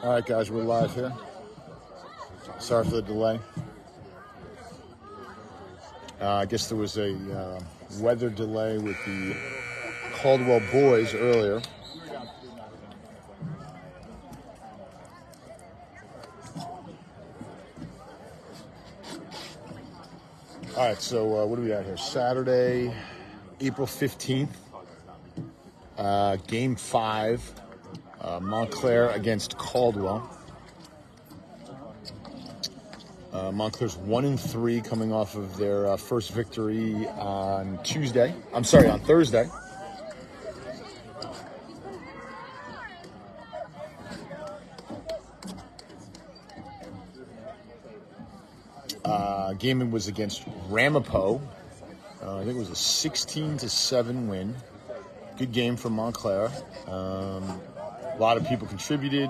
All right, guys, we're live here. Sorry for the delay. I guess there was a weather delay with the Caldwell boys earlier. All right, so what do we got here? Saturday, April 15th, Game 5, Montclair against Caldwell. Montclair's 1-3 coming off of their first victory on Thursday. Game was against Ramapo. I think it was a 16-7 win. Good game for Montclair. A lot of people contributed.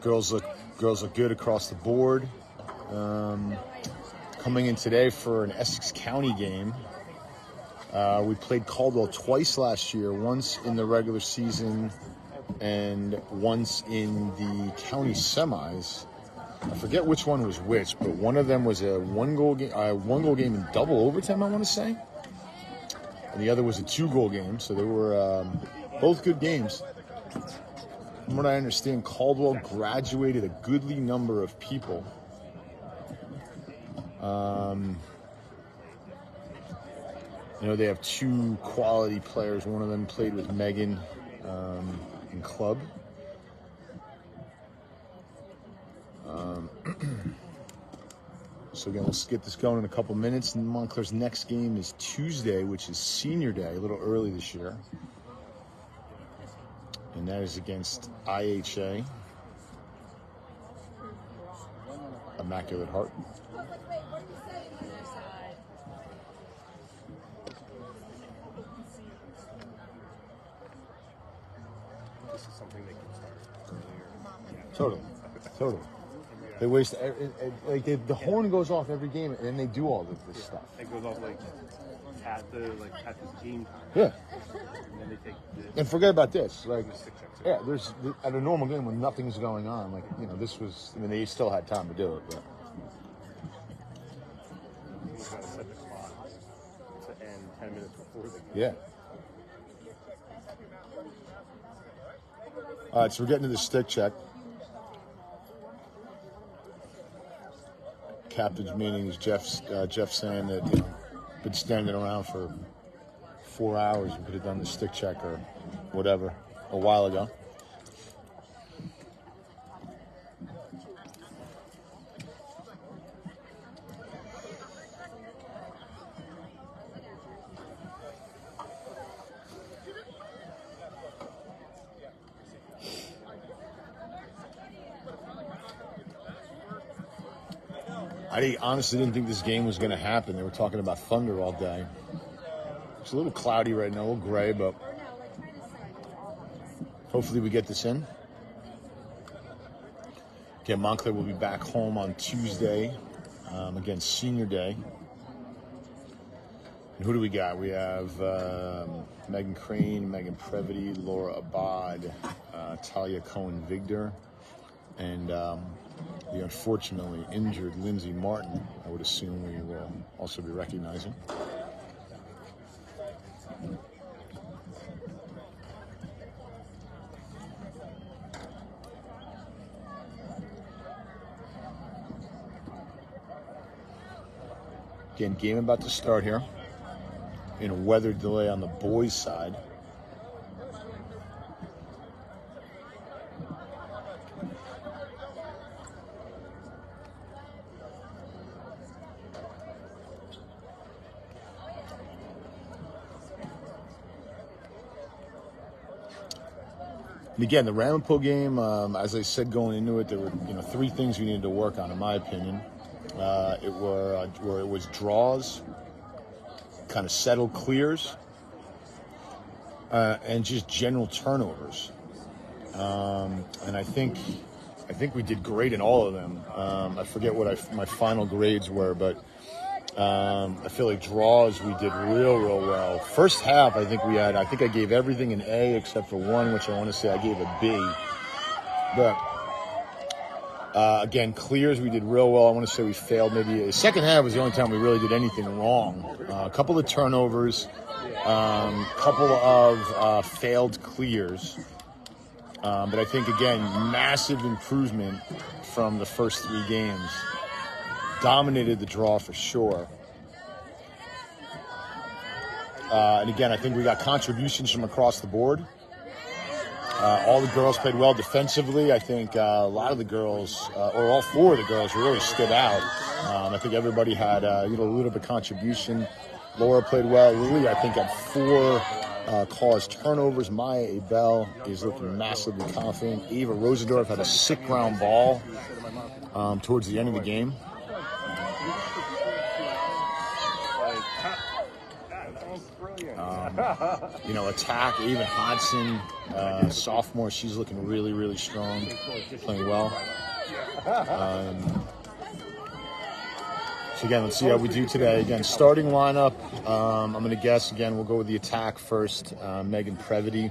Girls look good across the board. Coming in today for an Essex County game. We played Caldwell twice last year, once in the regular season and once in the county semis. I forget which one was which, but one of them was a one-goal game in double overtime, I want to say. And the other was a 2-goal game, so they were both good games. From what I understand, Caldwell graduated a goodly number of people. They have 2 quality players. One of them played with Megan in club. So again, let's get this going in a couple minutes. And Montclair's next game is Tuesday, which is Senior Day, a little early this year. And that is against IHA, Immaculate Heart. This is something they can start earlier. Totally. They waste the horn goes off every game, and they do all of this stuff. It goes off at the game time. Yeah. And then they take and forget about this. Yeah, there's at a normal game when nothing's going on. This was. I mean, they still had time to do it, but. You gotta set the clock to end 10 minutes before the game. Yeah. All right, so we're getting to the stick check. Captain's meeting is Jeff saying that been standing around for 4 hours. We could have done the stick check or whatever a while ago. I honestly didn't think this game was going to happen. They were talking about thunder all day. It's a little cloudy right now, a little gray, but hopefully we get this in. Again, Montclair will be back home on Tuesday against Senior Day. And who do we got? We have Megan Crane, Megan Previty, Laura Abad, Talia Cohen-Vigdor, and the unfortunately injured Lindsay Martin, I would assume we will also be recognizing. Again, game about to start here. In a weather delay on the boys' side. And again, the Ramapo game, as I said going into it, there were 3 things we needed to work on, in my opinion. It was draws, kind of settled clears, and just general turnovers. And I think we did great in all of them. I forget what my final grades were, but I feel like draws we did real well. First half, I think I gave everything an A except for one, which I want to say I gave a B. But Again, clears, we did real well. I want to say we failed maybe. The second half was the only time we really did anything wrong. A couple of turnovers, couple of failed clears. But I think, again, massive improvement from the first 3 games. Dominated the draw for sure. And again, I think we got contributions from across the board. All the girls played well defensively. I think a lot of the girls, or all 4 of the girls, really stood out. I think everybody had a little bit of contribution. Laura played well. Lily, I think, had 4 caused turnovers. Maya Abel is looking massively confident. Ava Rosendorf had a sick ground ball towards the end of the game. Attack, Ava Hodson, sophomore, she's looking really, really strong, playing well. So again, let's see how we do today. Again, starting lineup, I'm going to guess, again, we'll go with the attack first. Megan Previty,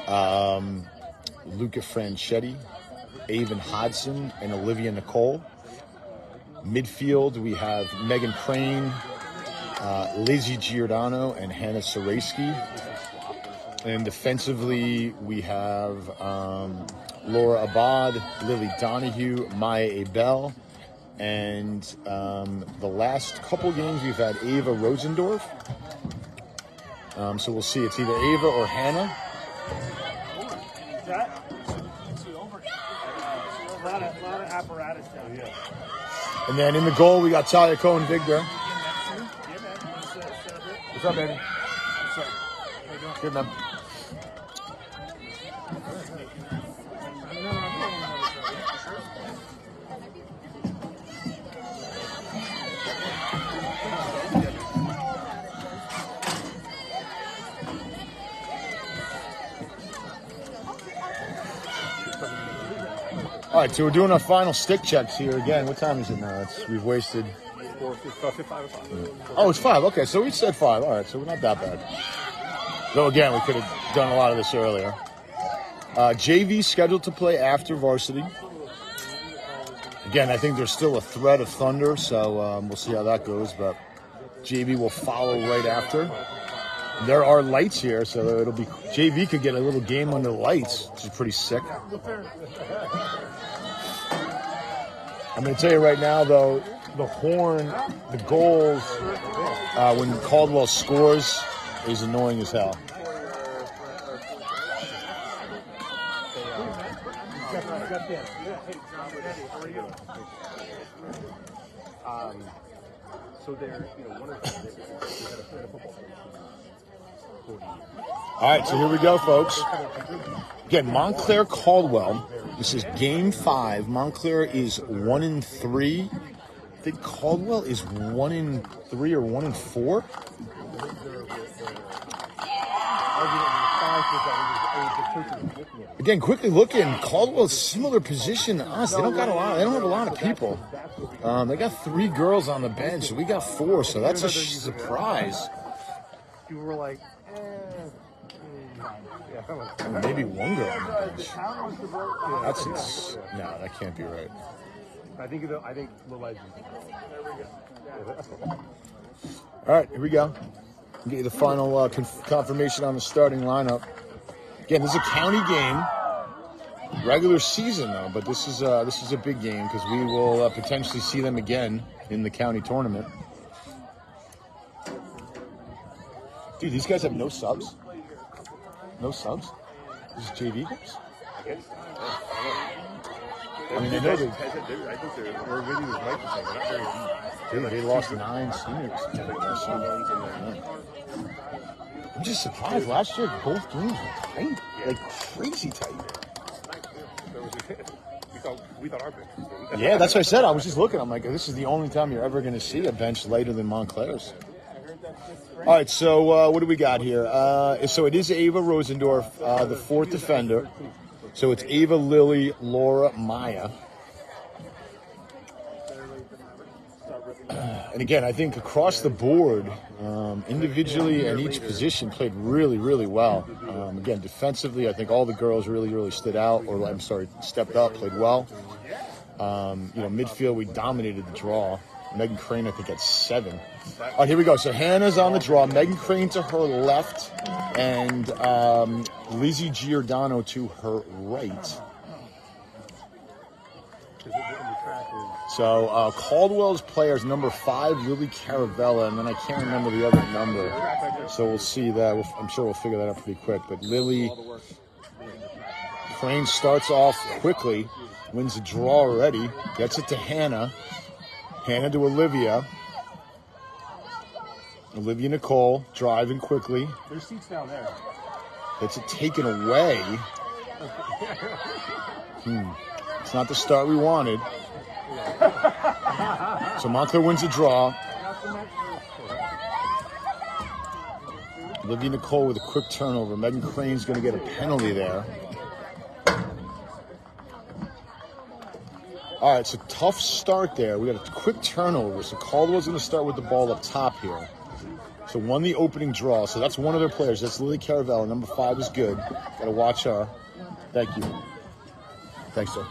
Luca Franchetti, Avon Hodson, and Olivia Nicole. Midfield, we have Megan Crane, Lizzie Giordano, and Hannah Sarayski. And defensively, we have Laura Abad, Lily Donahue, Maya Abel. And the last couple games, we've had Ava Rosendorf. So we'll see. It's either Ava or Hannah. A lot of apparatus down here. And then in the goal, we got Talia Cohen-Vigda. What's up, baby? What's up? How you doing? Good, man. All right, so we're doing our final stick checks here. Again, what time is it now? We've wasted... 5 o'clock. Oh, it's 5. Okay, so we said 5. All right, so we're not that bad. Though, again, we could have done a lot of this earlier. JV scheduled to play after varsity. Again, I think there's still a threat of thunder, so we'll see how that goes. But JV will follow right after. There are lights here, so it'll be... JV could get a little game under the lights, which is pretty sick. I'm going to tell you right now, though, the horn, the goals, when Caldwell scores, is annoying as hell. So they're, one of the football. All right, so here we go, folks. Again, Montclair Caldwell. This is game 5. Montclair is 1-3. I think Caldwell is 1-3 or 1-4. Again, quickly looking, Caldwell's similar position to us. They don't have a lot of people. They got 3 girls on the bench. We got 4, so that's a surprise. You were like, maybe 1 girl on the bench. No, that can't be right. I think the legend. All right, here we go. I'll get you the final confirmation on the starting lineup. Again, this is a county game, regular season though, but this is a big game because we will potentially see them again in the county tournament. Dude, these guys have no subs. No subs. This is JV games. I mean, I know they. I think they're really was Mike saying, not very deep. Dude, they lost 9 seniors. I'm just surprised. Last year, both games were tight, like crazy tight. We thought our bench was good. Yeah, that's what I said. I was just looking. I'm like, this is the only time you're ever going to see a bench later than Montclair's. All right, so what do we got here? So it is Ava Rosendorf, the 4th defender. So it's Ava, Lily, Laura, Maya. And again, I think across the board, individually and each position played really, really well. Again, defensively, I think all the girls really, really stood out, or I'm sorry, stepped up, played well. Midfield, we dominated the draw. Megan Crane, I think, had 7. All right, here we go. So Hannah's on the draw. Megan Crane to her left, and Lizzie Giordano to her right. So Caldwell's player is number 5, Lily Caravella, and then I can't remember the other number. So we'll see that. I'm sure we'll figure that out pretty quick. But Lily Crane starts off quickly, wins the draw already, gets it to Hannah. Hannah to Olivia. Olivia Nicole driving quickly. There's seats down there. Gets it taken away. It's not the start we wanted. So Montclair wins the draw. Olivia Nicole with a quick turnover. Megan Crane's going to get a penalty there. All right, so tough start there. We got a quick turnover. So Caldwell's going to start with the ball up top here. So won the opening draw. So that's one of their players. That's Lily Caravella. Number 5 is good. Got to watch her. Thank you. Thanks, sir.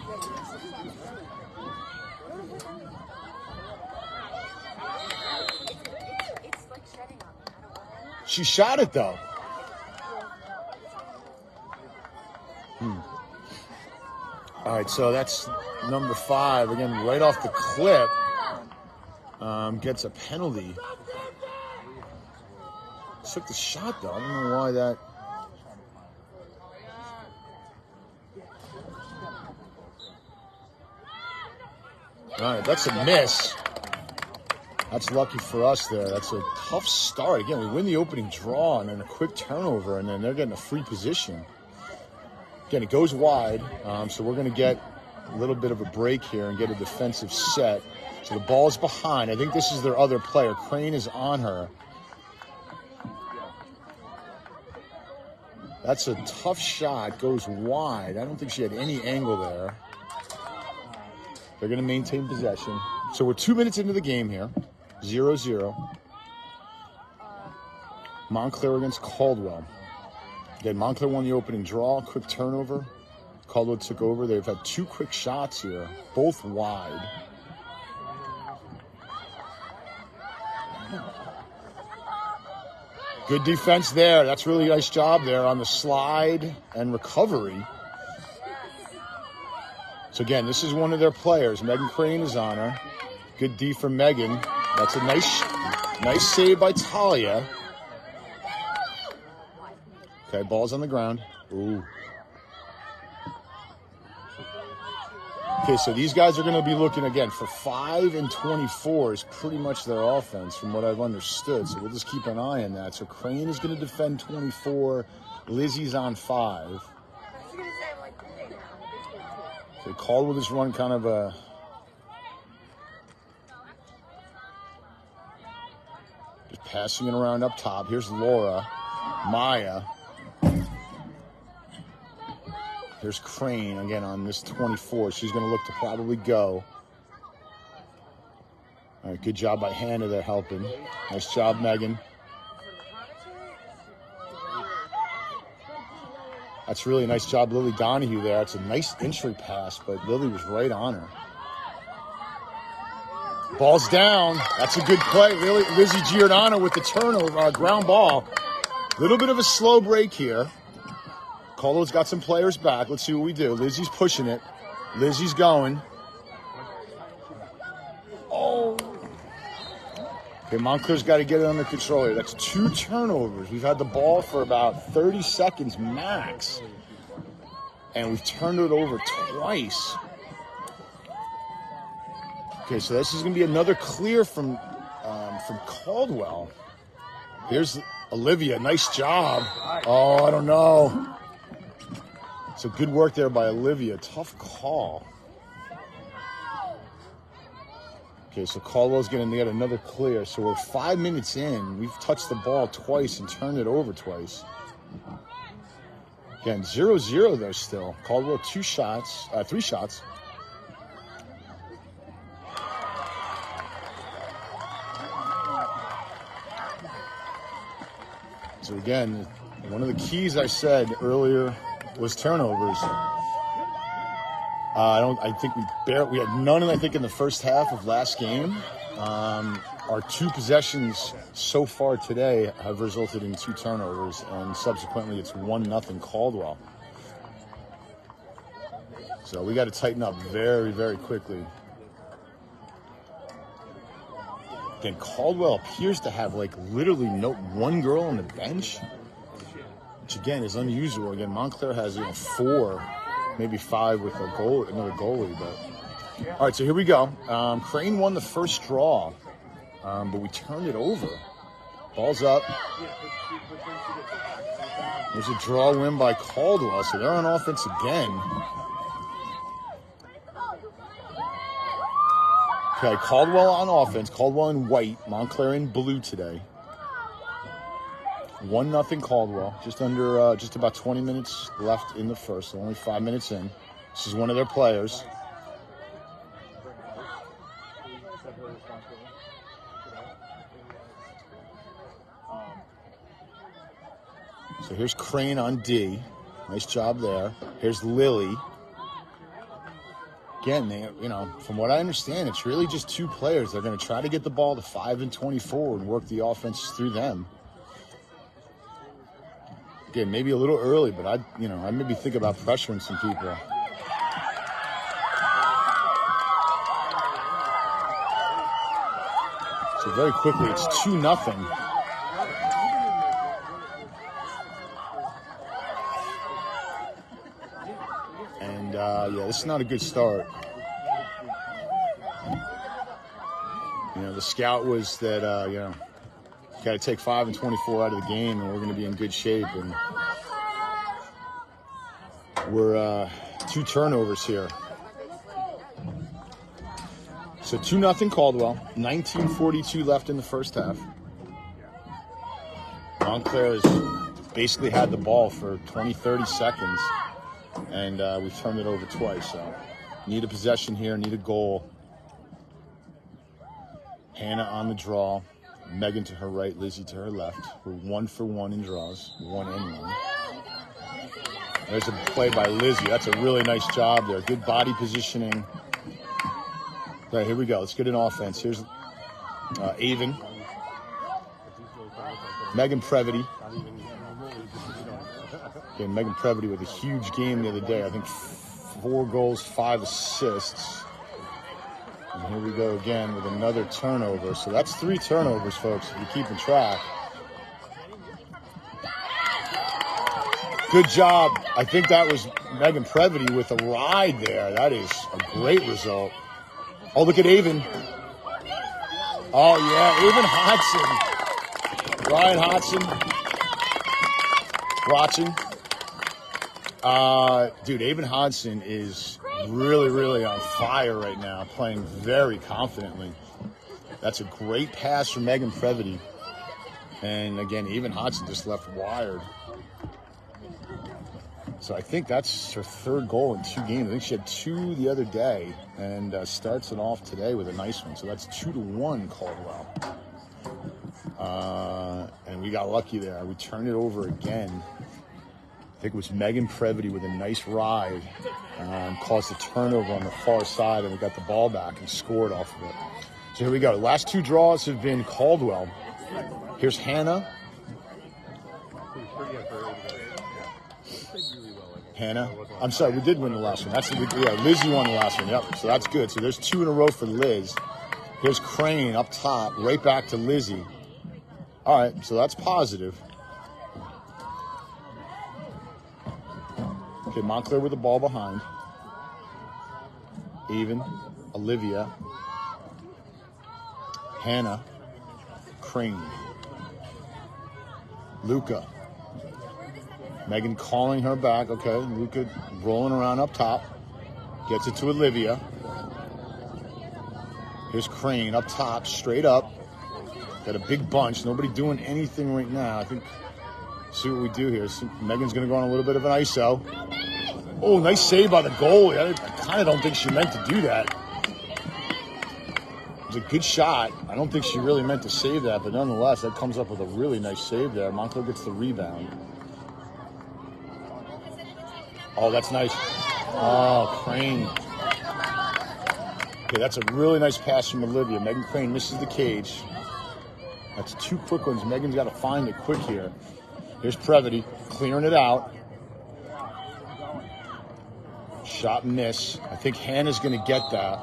She shot it, though. All right, so that's number 5. Again, right off the clip, gets a penalty. Took the shot, though. I don't know why that... All right, that's a miss. That's lucky for us there. That's a tough start. Again, we win the opening draw and then a quick turnover, and then they're getting a free position. Again, it goes wide, so we're going to get a little bit of a break here and get a defensive set. So the ball's behind. I think this is their other player. Crane is on her. That's a tough shot. Goes wide. I don't think she had any angle there. They're going to maintain possession. So we're 2 minutes into the game here. 0-0. Montclair against Caldwell. Again, Montclair won the opening draw. Quick turnover. Caldwell took over. They've had 2 quick shots here, both wide. Good defense there. That's really nice job there on the slide and recovery. So again, this is one of their players. Megan Crane is on her. Good D from Megan. That's a nice save by Talia. Okay, ball's on the ground. Ooh. Okay, so these guys are going to be looking, again, for 5 and 24 is pretty much their offense from what I've understood. So we'll just keep an eye on that. So Crane is going to defend 24. Lizzie's on 5. Okay, Caldwell just run kind of a... Just passing it around up top. Here's Laura. Maya. There's Crane, again, on this 24. She's going to look to probably go. All right, good job by Hannah there helping. Nice job, Megan. That's really a nice job, Lily Donahue there. It's a nice entry pass, but Lily was right on her. Ball's down. That's a good play. Lizzie Giordano with the turnover, ground ball. Little bit of a slow break here. Caldwell's got some players back. Let's see what we do. Lizzie's pushing it. Lizzie's going. Oh. Okay, Montclair's got to get it under control here. That's 2 turnovers. We've had the ball for about 30 seconds max. And we've turned it over twice. Okay, so this is going to be another clear from Caldwell. Here's Olivia. Nice job. Oh, I don't know. So good work there by Olivia. Tough call. Okay, so Caldwell's going to get another clear. So we're 5 minutes in. We've touched the ball twice and turned it over twice. Again, 0-0 though still. Caldwell 3 shots. So again, one of the keys I said earlier was turnovers. I think we had none, I think, in the first half of last game. Our 2 possessions so far today have resulted in 2 turnovers, and subsequently it's 1-0 Caldwell. So we got to tighten up very, very quickly. Again, Caldwell appears to have literally one girl on the bench, which again is unusual. Again, Montclair has 4, maybe 5 with another goalie. But all right, so here we go. Crane won the first draw, but we turned it over. Ball's up. There's a draw win by Caldwell, so they're on offense again. Okay, Caldwell on offense. Caldwell in white, Montclair in blue today. 1-0 Caldwell. Just about 20 minutes left in the first. So only 5 minutes in. This is one of their players. So here's Crane on D. Nice job there. Here's Lily. Again, from what I understand, it's really just 2 players. They're going to try to get the ball to 5 and 24 and work the offense through them. Again, maybe a little early, but I maybe think about pressuring some people. So very quickly, it's 2-0. And yeah, this is not a good start. The scout was that, got to take 5 and 24 out of the game, and we're going to be in good shape. And we're 2 turnovers here. So 2-0 Caldwell. 19:42 left in the first half. Montclair has basically had the ball for 20, 30 seconds, and we've turned it over twice. So need a possession here, need a goal. Hannah on the draw. Megan to her right, Lizzie to her left. We're 1 for 1 in draws, 1 and 1. There's a play by Lizzie. That's a really nice job there. Good body positioning. All right, here we go. Let's get an offense. Here's Avon. Megan Previty. Okay, Megan Previty with a huge game the other day. I think 4 goals, 5 assists. And here we go again with another turnover. So that's 3 turnovers, folks, if you're keeping track. Good job. I think that was Megan Previty with a ride there. That is a great result. Oh, look at Avon. Oh, yeah, Avon Hodson. Ryan Hodson watching. Dude, Avon Hodson is really, really on fire right now, playing very confidently. That's a great pass from Megan Previty. And again, Avon Hodson just left wired. So I think that's her 3rd goal in 2 games. I think she had 2 the other day, and starts it off today with a nice one. So that's 2-1 Caldwell. And we got lucky there. We turned it over again. I think it was Megan Previty with a nice ride, caused a turnover on the far side, and we got the ball back and scored off of it. So here we go. The last 2 draws have been Caldwell. Here's Hannah. I'm sorry, we did win the last one. Lizzie won the last one. Yep. So that's good. So there's 2 in a row for Liz. Here's Crane up top, right back to Lizzie. All right, so that's positive. Okay, Montclair with the ball behind. Avon, Olivia, Hannah, Crane, Luca. Megan calling her back. Okay, Luca rolling around up top. Gets it to Olivia. Here's Crane up top, straight up. Got a big bunch. Nobody doing anything right now. I think, see what we do here. Megan's going to go on a little bit of an ISO. Oh, nice save by the goalie. I kind of don't think she meant to do that. was a good shot. I don't think she really meant to save that, but nonetheless, that comes up with a really nice save there. Montclair gets the rebound. Oh, that's nice. Oh, Crane. Okay, that's a really nice pass from Olivia. Megan Crane misses the cage. That's 2 quick ones. Megan's got to find it quick here. Here's Previty clearing it out. Shot miss. I think Hannah's going to get that.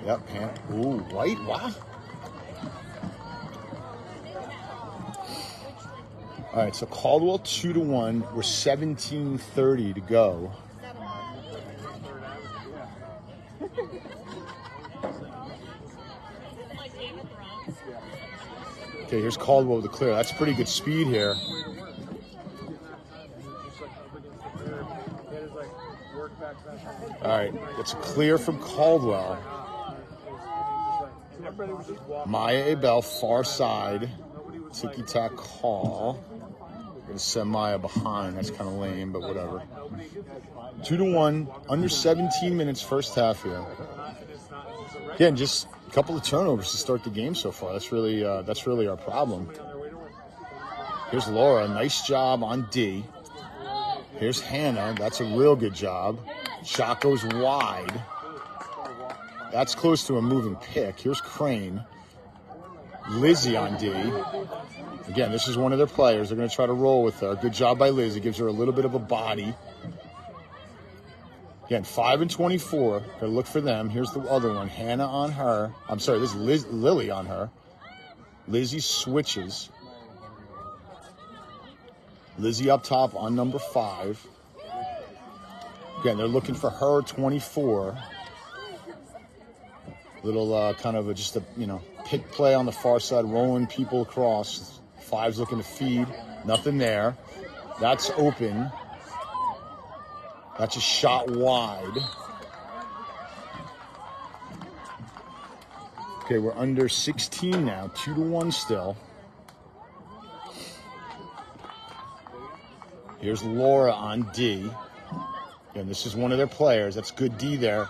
Yep, Hannah. Ooh, White, wow. All right, so Caldwell 2-1. We're 17:30 to go. Okay, here's Caldwell with the clear. That's pretty good speed here. All right, it's a clear from Caldwell. Maya Abel, far side. Ticky-tack call. Going to send Maya behind. That's kind of lame, but whatever. 2-1, under 17 minutes first half here. Again, just a couple of turnovers to start the game so far. That's really our problem. Here's Laura, nice job on D. Here's Hannah, that's a real good job. Shot goes wide. That's close to a moving pick. Here's Crane. Lizzie on D. Again, this is one of their players. They're going to try to roll with her. Good job by Lizzie. Gives her a little bit of a body. Again, 5 and 24. Got to look for them. Here's the other one. Hannah on her. I'm sorry, this is Lily on her. Lizzie switches. Lizzie up top on number 5. Again, they're looking for her, 24. Little kind of just a, pick play on the far side, rolling people across. 5's looking to feed. Nothing there. That's open. That's a shot wide. Okay, we're under 16 now. 2-1 still. Here's Laura on D. And this is one of their players. That's good D there.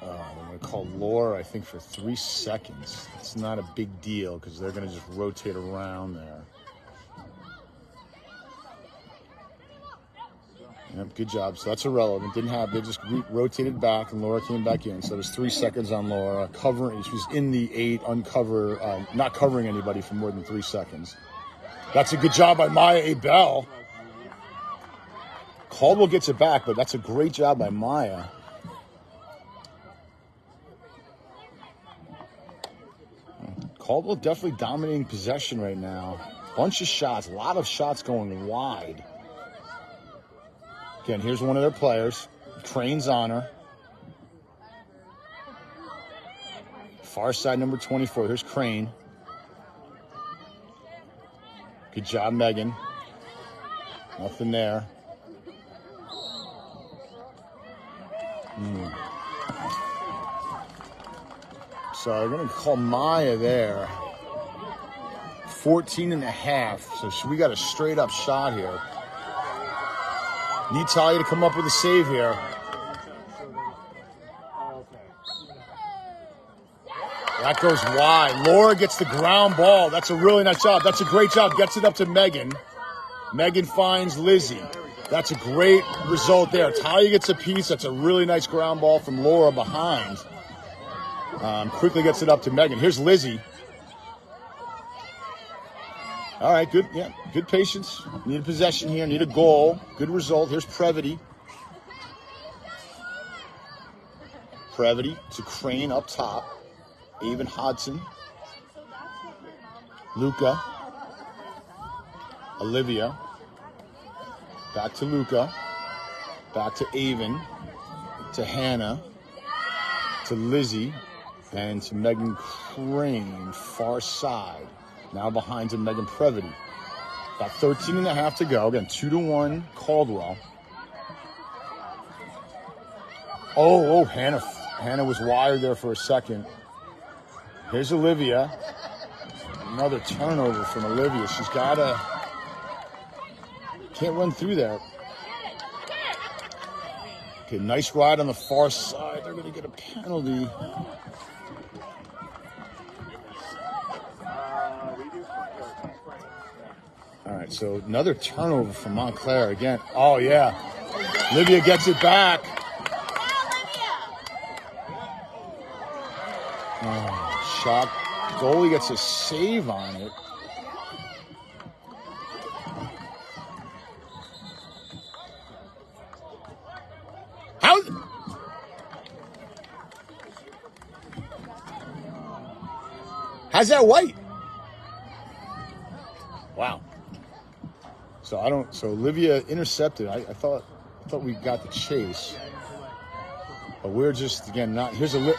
I'm going to call Laura, I think, for 3 seconds. It's not a big deal because they're going to just rotate around there. Yep, good job. So that's irrelevant. Didn't have. They just rotated back, and Laura came back in. So there's 3 seconds on Laura. Covering. She was in the 8, not covering anybody for more than 3 seconds. That's a good job by Maya Abel. Caldwell gets it back, but that's a great job by Maya. Caldwell definitely dominating possession right now. Bunch of shots. A lot of shots going wide. Again, here's one of their players. Crane's on her. Far side, number 24. Here's Crane. Good job, Megan. Nothing there. So they're going to call Maya there. 14.5. So we got a straight up shot here. Need Talia to come up with a save here. That goes wide. Laura gets the ground ball. That's a really nice job. That's a great job. Gets it up to Megan. Megan finds Lizzie. That's a great result there. Talia gets a piece. That's a really nice ground ball from Laura behind. Quickly gets it up to Megan. Here's Lizzie. All right, good. Yeah, good patience. Need a possession here. Need a goal. Good result. Here's Previty. Previty to Crane up top. Avon Hodson. Luca. Olivia. Back to Luca. Back to Avon. To Hannah. To Lizzie. And to Megan Crane, far side. Now behind to Megan Previty. About 13.5 to go. Again, 2-1 Caldwell. Oh, Hannah was wired there for a second. Here's Olivia. Another turnover from Olivia. She's got to Can't run through that. Okay, nice ride on the far side. They're going to get a penalty. All right, so another turnover from Montclair again. Oh, yeah. Livia gets it back. Oh, shot. Goalie gets a save on it. How's that white? Wow. So Olivia intercepted. I thought we got the chase, but we're just again not. Here's a lip.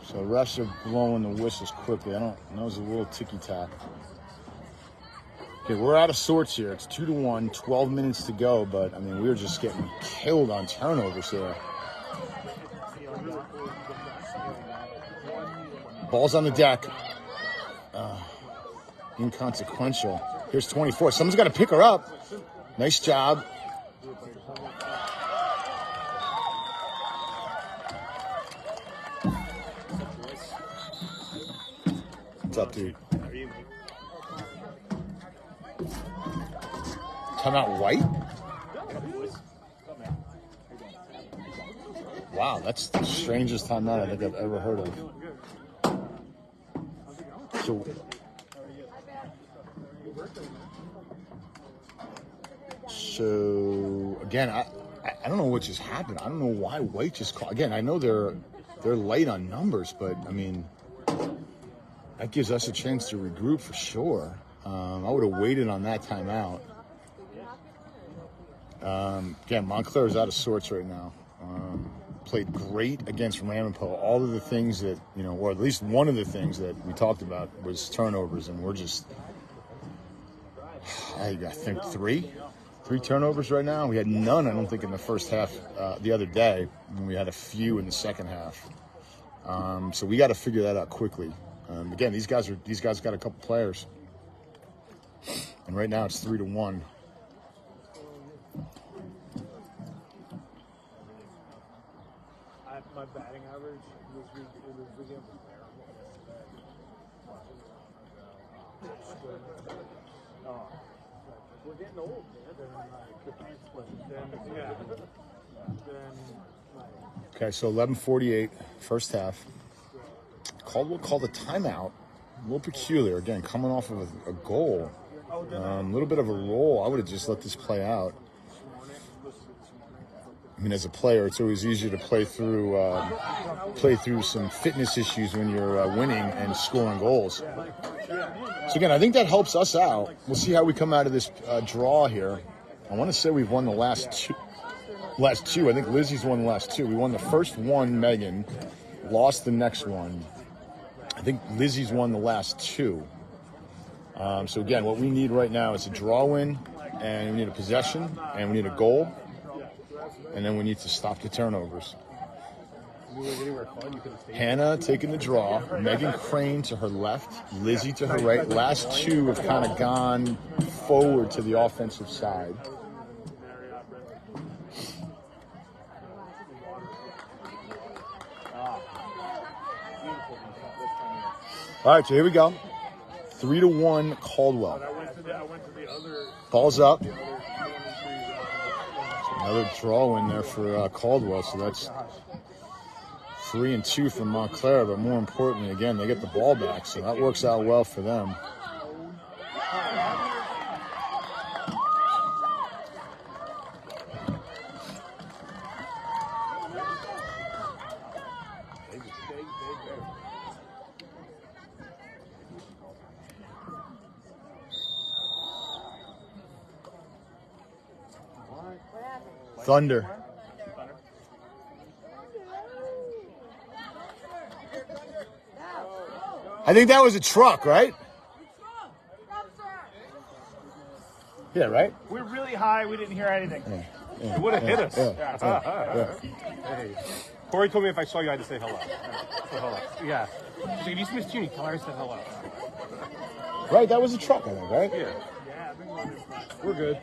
So refs are blowing the whistles quickly. That was a little ticky tack. Okay, we're out of sorts here. It's 2-1, 12 minutes to go, but I mean we were just getting killed on turnovers there. Ball's on the deck. Inconsequential. Here's 24. Someone's got to pick her up. Nice job. What's up, dude? Timeout White? Wow, that's the strangest timeout I think I've ever heard of. So again, I don't know what just happened. I don't know why White just called. Again, I know they're light on numbers, but I mean that gives us a chance to regroup for sure. I would have waited on that timeout. Again, Montclair is out of sorts right now. Played great against Ramapo. All of the things that, or at least one of the things that we talked about was turnovers, and we're just, I think three turnovers right now. We had none, I don't think, in the first half the other day, and we had a few in the second half. So we got to figure that out quickly. Again, these guys got a couple players, and right now it's 3-1. My batting average was we're getting old, man. Okay, so 11:48, first half. Caldwell called a timeout. A little peculiar. Again, coming off of a goal. A little bit of a roll. I would have just let this play out. I mean, as a player, it's always easier to play through some fitness issues when you're winning and scoring goals. So again, I think that helps us out. We'll see how we come out of this draw here. I want to say we've won the last two. I think Lizzie's won the last two. We won the first one, Megan. Lost the next one. I think Lizzie's won the last two. So again, what we need right now is a draw win, and we need a possession, and we need a goal. And then we need to stop the turnovers. Hannah taking the draw. Megan Crane to her left. Lizzie to her right. Last two have kind of gone forward to the offensive side. All right, so here we go. 3-1 Caldwell. Ball's up. Another draw in there for Caldwell, so that's 3-2 for Montclair, but more importantly, again, they get the ball back, so that works out well for them. Thunder. I think that was a truck, right? Yeah, right? We're really high. We didn't hear anything. Yeah. It would have hit us. Hey. Corey told me if I saw you, I had to say hello. Say hello. Yeah. So if you see Miss Junie, tell her I said hello. Right, that was a truck, I think, right? Yeah. We're good.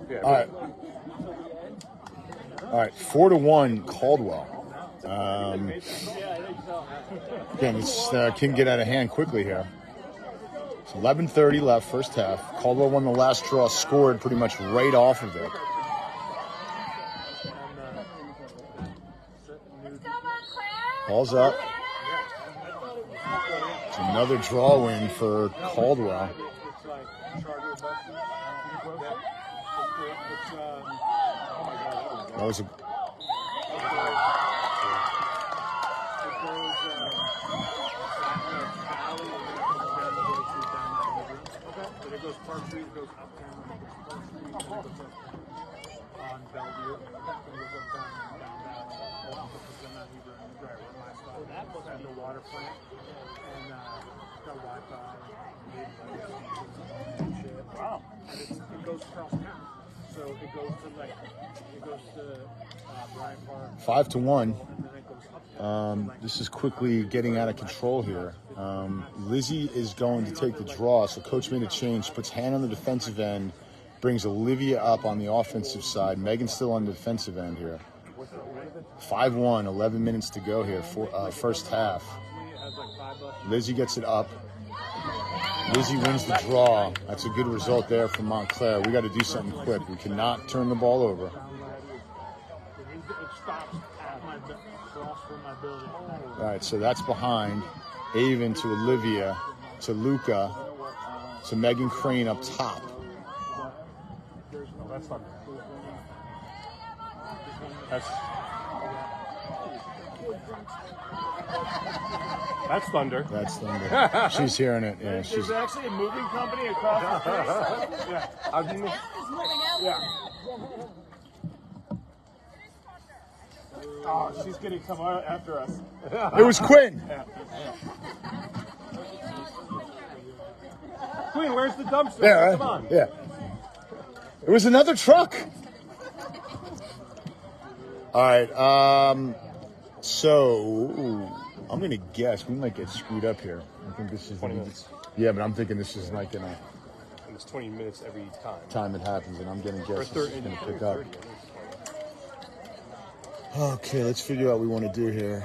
Yeah. All right, 4-1 Caldwell. Again, this can get out of hand quickly here. It's 11:30 left, first half. Caldwell won the last draw, scored pretty much right off of it. Ball's up. It's another draw win for Caldwell. That was a Wow. And it goes across town. So it goes to Bryant Park. 5-1. This is quickly getting out of control here. Lizzie is going to take the draw, so coach made a change, puts hand on the defensive end, brings Olivia up on the offensive side. Megan's still on the defensive end here. 5-1, 11 minutes to go here for first half. Lizzie gets it up. Lizzie wins the draw. That's a good result there for Montclair. We got to do something quick. We cannot turn the ball over. All right, so that's behind. Avon to Olivia, to Luca, to Megan Crane up top. That's fun. That's thunder. That's thunder. She's hearing it. Yeah, she's There's actually a moving company across the street. Yeah. Yeah. Oh, she's gonna come out after us. It was Quinn. Queen, where's the dumpster? Yeah, right? Come on. Yeah. It was another truck. All right. So I'm gonna guess we might get screwed up here. I think this is 20 minutes. Yeah, but I'm thinking this is like gonna And it's 20 minutes every time. time it happens, and I'm gonna Or guess this is 30, gonna pick 30, up. 30. Okay, let's figure out what we want to do here.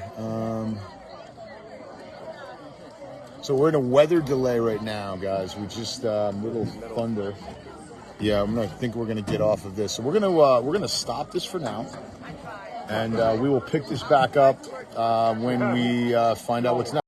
So we're in a weather delay right now, guys. We just little thunder. Yeah, I think we're gonna get off of this. So we're gonna stop this for now, and we will pick this back up when we find out what's next.